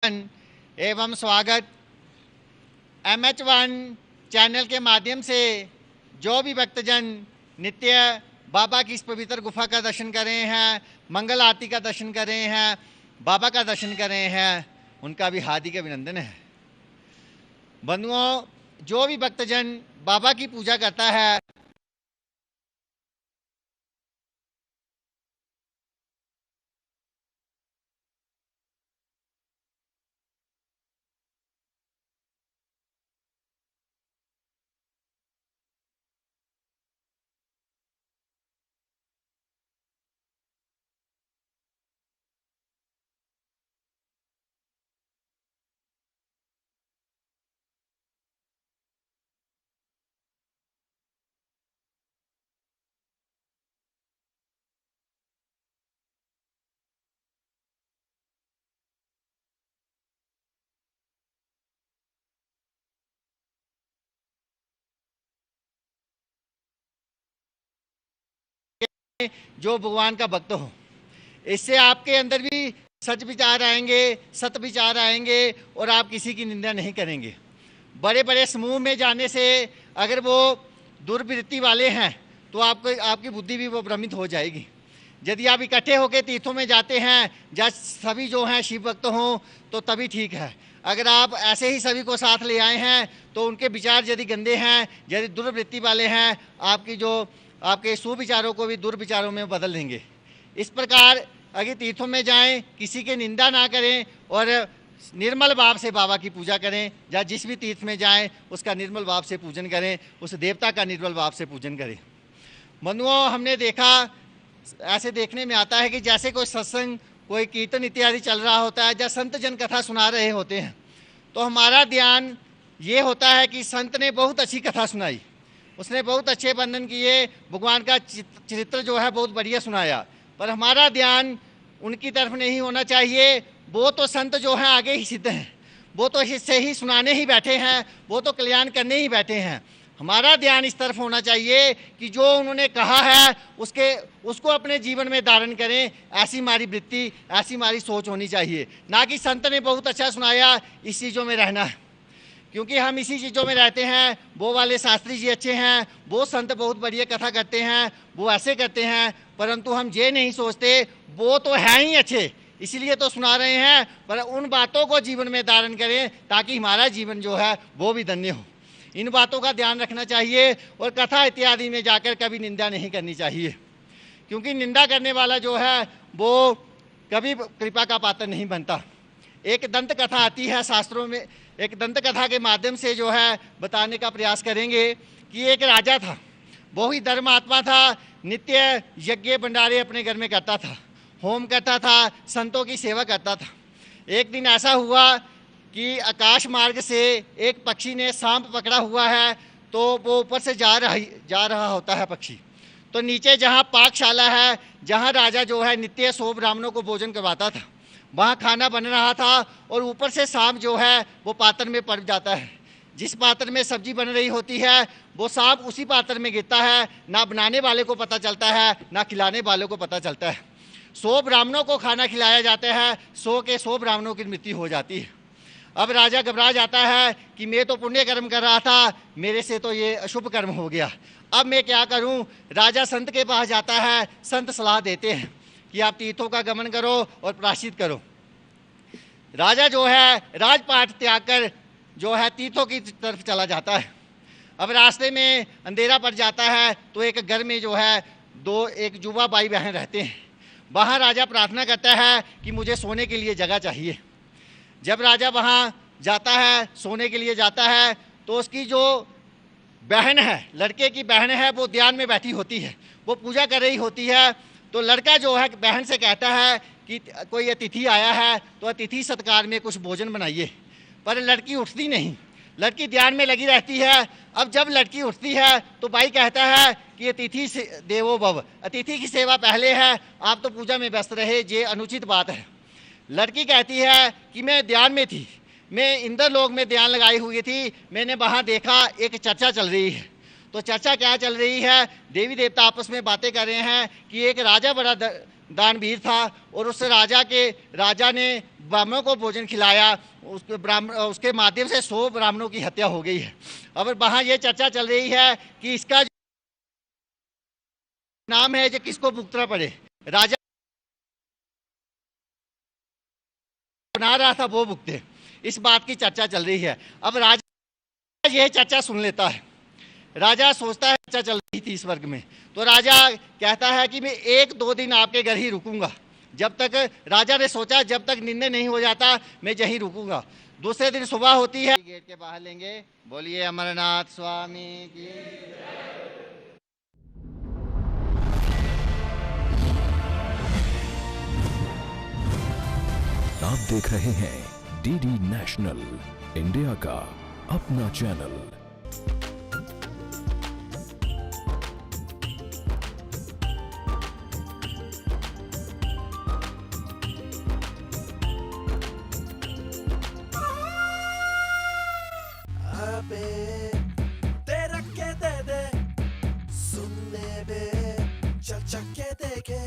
एवं स्वागत। MH1 channel के माध्यम से जो भी भक्तजन नित्य बाबा की इस पवित्र गुफा का दर्शन कर रहे हैं, मंगल आरती का दर्शन कर रहे हैं, बाबा का दर्शन कर रहे हैं, उनका भी हार्दिक अभिनंदन है। बंधुओं, जो भी भक्तजन बाबा की पूजा करता है जो भगवान का भक्त हो, इससे आपके अंदर भी सच विचार आएंगे, सत विचार आएंगे और आप किसी की निंदा नहीं करेंगे। बड़े बड़े समूह में जाने से अगर वो दुर्वृत्ति वाले हैं तो आपको आपकी बुद्धि भी वो भ्रमित हो जाएगी। यदि आप इकट्ठे होकर तीर्थों में जाते हैं जहाँ सभी जो हैं शिव भक्त हों तो तभी ठीक है। अगर आप ऐसे ही सभी को साथ ले आए हैं तो उनके विचार यदि गंदे हैं, यदि दुर्वृत्ति वाले हैं, आपके सुविचारों को भी दुर्विचारों में बदल देंगे। इस प्रकार अगर तीर्थों में जाएं, किसी की निंदा ना करें और निर्मल भाव से बाबा की पूजा करें। या जिस भी तीर्थ में जाएं उसका निर्मल भाव से पूजन करें, उस देवता का निर्मल भाव से पूजन करें। बंधुओं, हमने देखा, ऐसे देखने में आता है कि जैसे कोई सत्संग, कोई कीर्तन इत्यादि चल रहा होता है, या संत जन कथा सुना रहे होते हैं, तो हमारा ध्यान ये होता है कि संत ने बहुत अच्छी कथा सुनाई, उसने बहुत अच्छे वर्णन किए, भगवान का चरित्र जो है बहुत बढ़िया सुनाया, पर हमारा ध्यान उनकी तरफ नहीं होना चाहिए। वो तो संत जो हैं आगे ही सिद्ध हैं, वो तो इससे ही सुनाने ही बैठे हैं, वो तो कल्याण करने ही बैठे हैं। हमारा ध्यान इस तरफ होना चाहिए कि जो उन्होंने कहा है उसको अपने जीवन में धारण करें। ऐसी हमारी वृत्ति, ऐसी हमारी सोच होनी चाहिए, ना कि संत ने बहुत अच्छा सुनाया इस चीज़ों में रहना है, क्योंकि हम इसी चीज़ों में रहते हैं। वो वाले शास्त्री जी अच्छे हैं, वो संत बहुत बढ़िया कथा करते हैं, वो ऐसे करते हैं, परंतु हम ये नहीं सोचते वो तो है ही अच्छे, इसलिए तो सुना रहे हैं, पर उन बातों को जीवन में धारण करें ताकि हमारा जीवन जो है वो भी धन्य हो। इन बातों का ध्यान रखना चाहिए और कथा इत्यादि में जाकर कभी निंदा नहीं करनी चाहिए, क्योंकि निंदा करने वाला जो है वो कभी कृपा का पात्र नहीं बनता। एक दंत कथा आती है शास्त्रों में, एक दंत कथा के माध्यम से जो है बताने का प्रयास करेंगे कि एक राजा था, वो ही धर्मात्मा था, नित्य यज्ञ भंडारे अपने घर में करता था, होम करता था, संतों की सेवा करता था। एक दिन ऐसा हुआ कि आकाश मार्ग से एक पक्षी ने सांप पकड़ा हुआ है, तो वो ऊपर से जा रहा होता है पक्षी। तो नीचे जहाँ पाकशाला है, जहाँ राजा जो है नित्य 100 ब्राह्मणों को भोजन करवाता था, वहाँ खाना बन रहा था और ऊपर से सांप जो है वो पात्र में पड़ जाता है। जिस पात्र में सब्जी बन रही होती है वो सांप उसी पात्र में गिरता है। ना बनाने वाले को पता चलता है, ना खिलाने वाले को पता चलता है। 100 ब्राह्मणों को खाना खिलाया जाता है, 100 के 100 ब्राह्मणों की मृत्यु हो जाती है। अब राजा घबरा जाता है कि मैं तो पुण्य कर्म कर रहा था, मेरे से तो ये अशुभ कर्म हो गया, अब मैं क्या करूं। राजा संत के पास जाता है, संत सलाह देते हैं कि आप तीर्थों का गमन करो और प्रायश्चित करो। राजा जो है राजपाट त्याग कर जो है तीर्थों की तरफ चला जाता है। अब रास्ते में अंधेरा पड़ जाता है, तो एक घर में जो है एक युवा भाई बहन रहते हैं। वहाँ राजा प्रार्थना करता है कि मुझे सोने के लिए जगह चाहिए। जब राजा वहाँ जाता है, सोने के लिए जाता है, तो उसकी जो बहन है, लड़के की बहन है, वो ध्यान में बैठी होती है, वो पूजा कर रही होती है। तो लड़का जो है बहन से कहता है कि कोई अतिथि आया है तो अतिथि सत्कार में कुछ भोजन बनाइए, पर लड़की उठती नहीं, लड़की ध्यान में लगी रहती है। अब जब लड़की उठती है तो भाई कहता है कि अतिथि देवो भव, अतिथि की सेवा पहले है, आप तो पूजा में व्यस्त रहे, ये अनुचित बात है। लड़की कहती है कि मैं ध्यान में थी, मैं इंद्रलोक में ध्यान लगाई हुई थी, मैंने वहाँ देखा एक चर्चा चल रही है। तो चर्चा क्या चल रही है, देवी देवता आपस में बातें कर रहे हैं कि एक राजा बड़ा दानवीर था और उस राजा ने ब्राह्मणों को भोजन खिलाया, उसके माध्यम से 100 ब्राह्मणों की हत्या हो गई है। अब वहाँ ये चर्चा चल रही है कि इसका जो नाम है जो किसको भुगतना पड़े, राजा बना रहा था वो भुगते, इस बात की चर्चा चल रही है। अब राजा यह चर्चा सुन लेता है, राजा सोचता है चर्चा चल रही थी इस वर्ग में, तो राजा कहता है कि मैं 1-2 दिन आपके घर ही रुकूंगा। जब तक राजा ने सोचा जब तक निर्णय नहीं हो जाता मैं यहीं रुकूंगा। दूसरे दिन सुबह होती है, गेट के बाहर लेंगे, बोलिए अमरनाथ स्वामी की। आप देख रहे हैं डीडी नेशनल, इंडिया का अपना चैनल। तेरा के दे दे सुनने बे चल चल के देखे